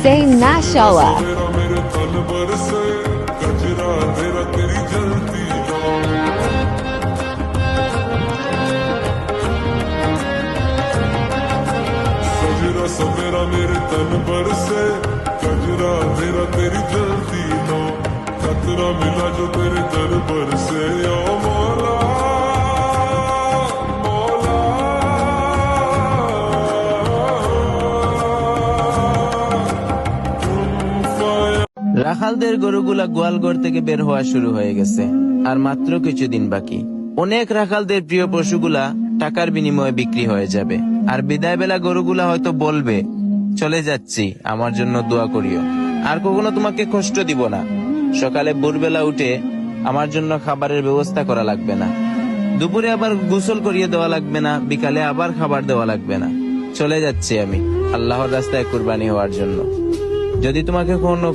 say mashallah. सवेरा मेरे तन पर से कजरा तेरा तेरी जलती नो खतरा मिला जो तेरे दर पर से ओ मौला मौला রাখালদের গরুগুলা গোয়ালঘর থেকে বের হওয়া শুরু হয়ে গেছে, আর মাত্র কিছুদিন বাকি। অনেক রাখালদের প্রিয় পশুগুলা টাকার বিনিময়ে বিক্রি হয়ে যাবে, আর বিদায় বেলা গরুগুলা হয়তো বলবে, চলে যাচ্ছি, আমার জন্য দোয়া করিও, আর কখনো তোমাকে কষ্ট দিব না। সকালে ভোরবেলা উঠে আমার জন্য খাবারের ব্যবস্থা করা লাগবে না, দুপুরে আবার গোসল করিয়ে দেওয়া লাগবে না, বিকালে আবার খাবার দেওয়া লাগবে না। চলে যাচ্ছি আমি আল্লাহর রাস্তায় কুরবানি হওয়ার জন্য। যদি তোমাকে কোনো